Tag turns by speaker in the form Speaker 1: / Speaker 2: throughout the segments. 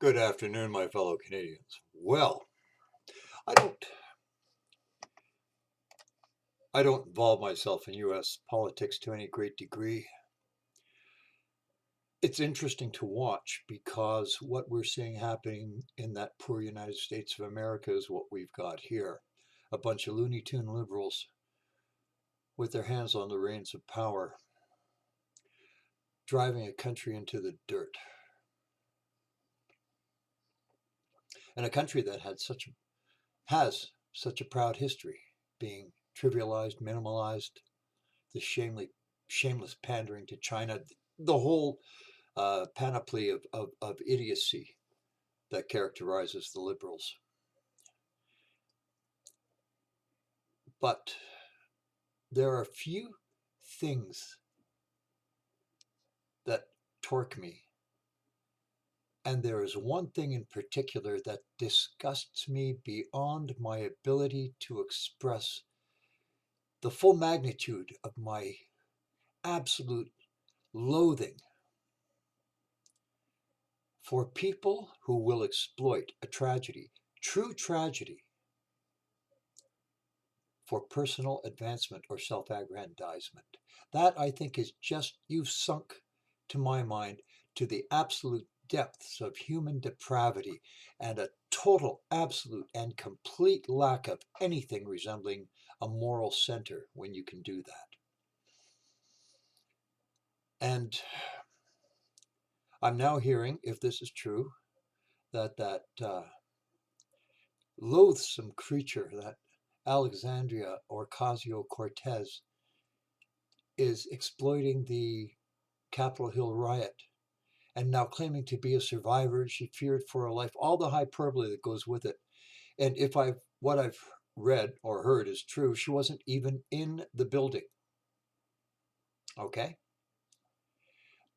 Speaker 1: Good afternoon, my fellow Canadians. Well, I don't I don't involve myself in US politics to any great degree. It's interesting to watch because what we're seeing happening in that poor United States of America is what we've got here. A bunch of Looney Tune liberals with their hands on the reins of power, driving a country into the dirt. And a country that has such a proud history, being trivialized, minimalized, the shameless pandering to China, the whole panoply of idiocy that characterizes the liberals. But there are a few things that torque me. And there is one thing in particular that disgusts me beyond my ability to express the full magnitude of my absolute loathing for people who will exploit a tragedy, true tragedy, for personal advancement or self-aggrandizement. That, I think, is just, you've sunk, to my mind, to the absolute depths of human depravity and a total, absolute, and complete lack of anything resembling a moral center when you can do that. And I'm now hearing, if this is true, that loathsome creature, that Alexandria Ocasio-Cortez, is exploiting the Capitol Hill riot and now claiming to be a survivor. She feared for her life, all the hyperbole that goes with it. And if what I've read or heard is true, she wasn't even in the building. Okay?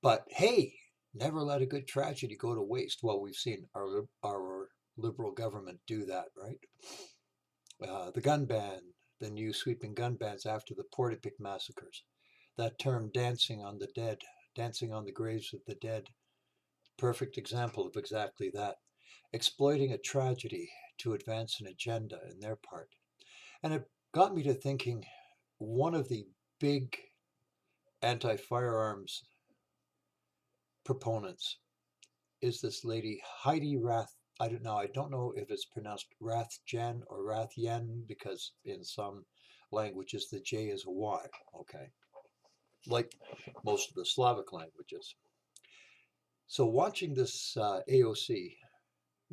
Speaker 1: But hey, never let a good tragedy go to waste. Well, we've seen our liberal government do that, right? The gun ban, the new sweeping gun bans after the Portapic massacres, that term dancing on the dead, dancing on the graves of the dead, perfect example of exactly that, exploiting a tragedy to advance an agenda in their part. And it got me to thinking, one of the big anti-firearms proponents is this lady Heidi Rath. I don't know if it's pronounced Rathjen or Rathjen, because in some languages the J is a Y, okay? Like most of the Slavic languages. So watching this AOC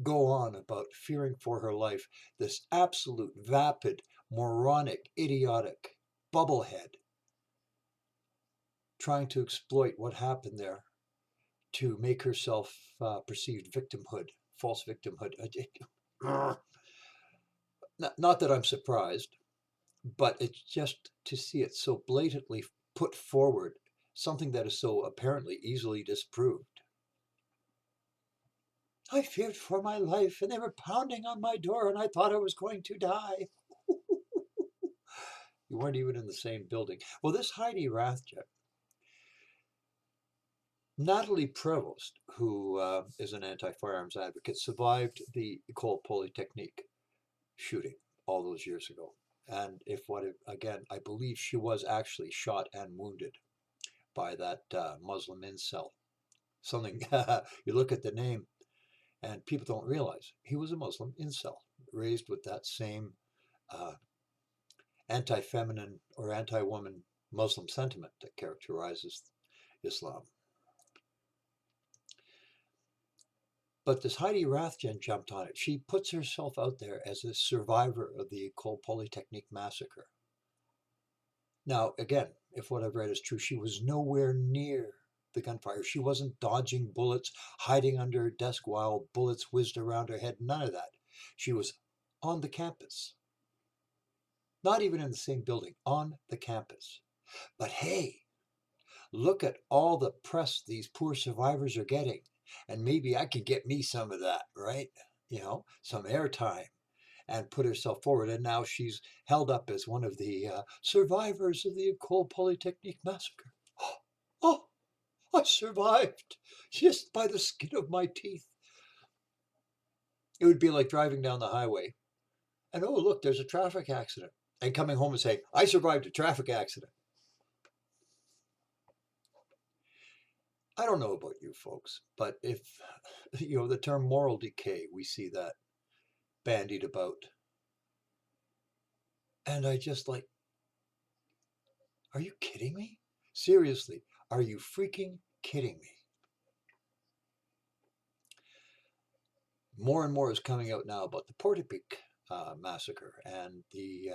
Speaker 1: go on about fearing for her life, this absolute vapid, moronic, idiotic bubblehead trying to exploit what happened there to make herself perceived victimhood, false victimhood. Not that I'm surprised, but it's just to see it so blatantly put forward, something that is so apparently easily disproved. I feared for my life, and they were pounding on my door, and I thought I was going to die. You weren't even in the same building. Well, this Heidi Rathjen, Natalie Prevost, who is an anti-firearms advocate, survived the Ecole Polytechnique shooting all those years ago. And again, I believe she was actually shot and wounded by that Muslim incel. Something, you look at the name and people don't realize he was a Muslim incel, raised with that same anti-feminine or anti-woman Muslim sentiment that characterizes Islam. But this Heidi Rathjen jumped on it. She puts herself out there as a survivor of the Ecole Polytechnique massacre. Now, again, if what I've read is true, she was nowhere near the gunfire. She wasn't dodging bullets, hiding under her desk while bullets whizzed around her head. None of that. She was on the campus. Not even in the same building, on the campus. But hey, look at all the press these poor survivors are getting. And maybe I could get me some of that, right? Some airtime, and put herself forward. And now she's held up as one of the survivors of the Ecole Polytechnique massacre. Oh, I survived just by the skin of my teeth. It would be like driving down the highway and, oh, look, there's a traffic accident. And coming home and saying, I survived a traffic accident. I don't know about you folks, but if, the term moral decay, we see that bandied about. And I just like, are you kidding me? Seriously, are you freaking kidding me? More and more is coming out now about the Portapique massacre and the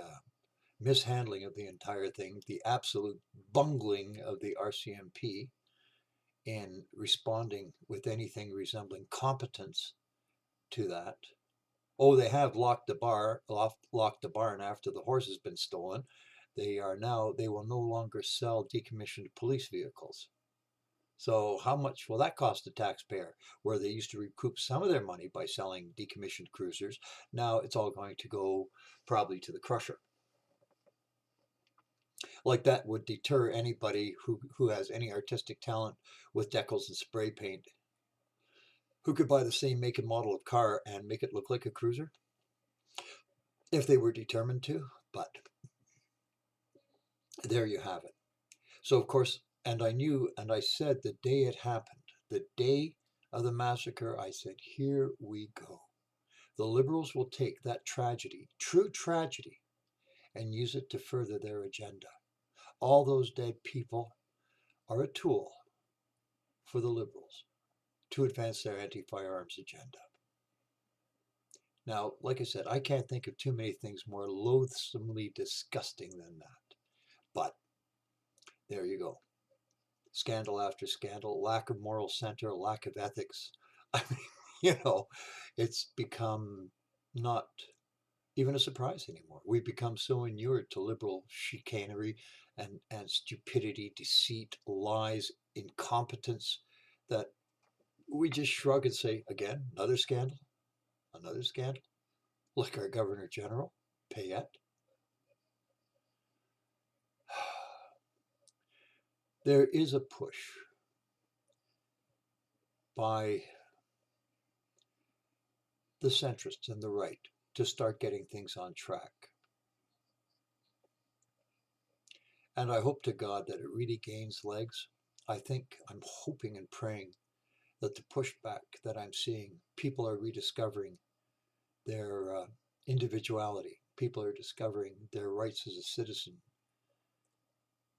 Speaker 1: mishandling of the entire thing, the absolute bungling of the RCMP in responding with anything resembling competence to that. Oh, they have locked the barn after the horse has been stolen. They will no longer sell decommissioned police vehicles. So how much will that cost the taxpayer? Where they used to recoup some of their money by selling decommissioned cruisers, now it's all going to go probably to the crusher. Like that would deter anybody who has any artistic talent with decals and spray paint, who could buy the same make and model of car and make it look like a cruiser if they were determined to. But there you have it. So of course, and I knew, and I said the day it happened, the day of the massacre, I said, here we go. The liberals will take that tragedy, true tragedy, and use it to further their agenda. All those dead people are a tool for the liberals to advance their anti-firearms agenda. Now, like I said, I can't think of too many things more loathsomely disgusting than that. But there you go. Scandal after scandal, lack of moral center, lack of ethics. I mean, it's become not even a surprise anymore. We've become so inured to liberal chicanery and stupidity, deceit, lies, incompetence that we just shrug and say, again, another scandal, like our Governor General, Payette. There is a push by the centrists and the right to start getting things on track. And I hope to God that it really gains legs. I'm hoping and praying that the pushback that I'm seeing, people are rediscovering their individuality. People are discovering their rights as a citizen.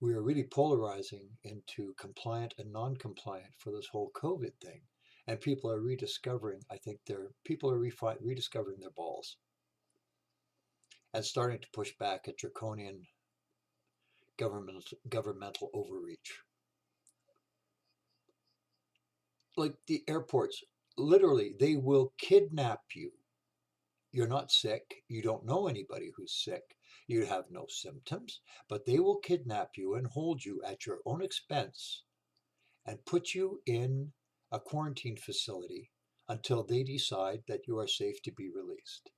Speaker 1: We are really polarizing into compliant and non-compliant for this whole COVID thing. And people are rediscovering, I think rediscovering their balls and starting to push back at draconian governmental overreach. Like the airports, literally, they will kidnap you. You're not sick. You don't know anybody who's sick. You have no symptoms, but they will kidnap you and hold you at your own expense and put you in a quarantine facility until they decide that you are safe to be released.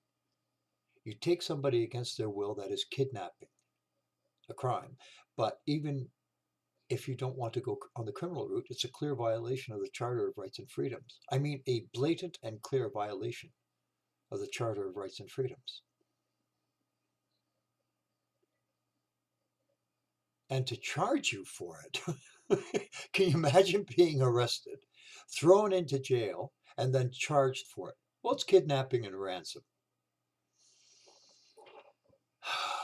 Speaker 1: You take somebody against their will, that is kidnapping, a crime. But even if you don't want to go on the criminal route, it's a clear violation of the Charter of Rights and Freedoms. I mean, a blatant and clear violation of the Charter of Rights and Freedoms. And to charge you for it, can you imagine being arrested, thrown into jail, and then charged for it? Well, it's kidnapping and ransom.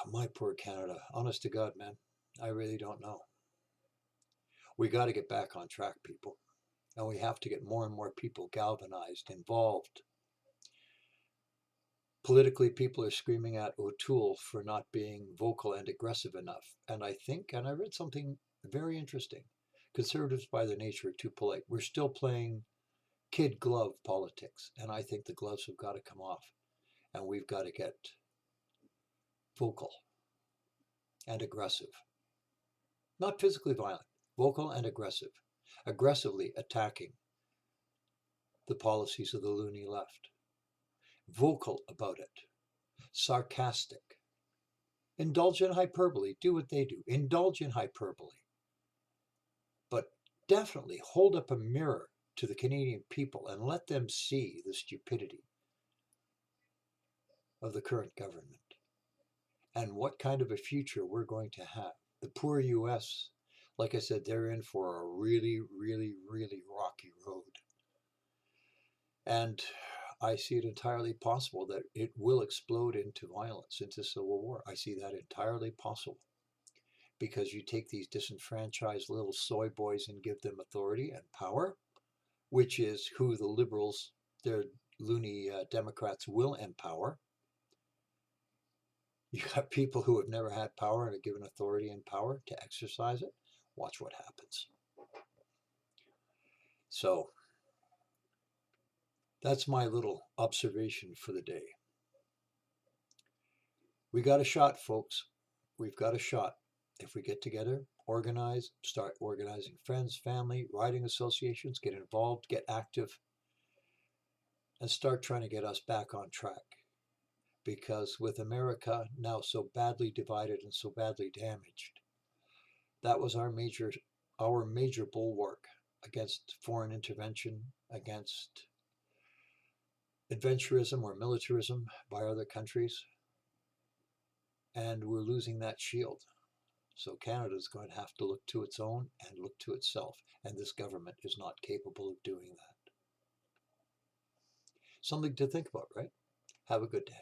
Speaker 1: My poor Canada. Honest to God, man, I really don't know. We got to get back on track, people. And we have to get more and more people galvanized, involved. Politically, people are screaming at O'Toole for not being vocal and aggressive enough. And I read something very interesting. Conservatives, by their nature, are too polite. We're still playing kid glove politics. And I think the gloves have got to come off. And we've got to get vocal and aggressive. Not physically violent, vocal and aggressive. Aggressively attacking the policies of the loony left. Vocal about it. Sarcastic. Indulge in hyperbole. Do what they do. Indulge in hyperbole. But definitely hold up a mirror to the Canadian people and let them see the stupidity of the current government and what kind of a future we're going to have. The poor US, like I said, they're in for a really, really, really rocky road. And I see it entirely possible that it will explode into violence, into civil war. I see that entirely possible because you take these disenfranchised little soy boys and give them authority and power, which is who the liberals, their loony Democrats, will empower. You got people who have never had power and are given authority and power to exercise it. Watch what happens. So that's my little observation for the day. We got a shot, folks. We've got a shot. If we get together, organize, start organizing friends, family, riding associations, get involved, get active, and start trying to get us back on track. Because with America now so badly divided and so badly damaged, that was our major bulwark against foreign intervention, against adventurism or militarism by other countries. And we're losing that shield. So Canada's going to have to look to its own and look to itself. And this government is not capable of doing that. Something to think about, right? Have a good day.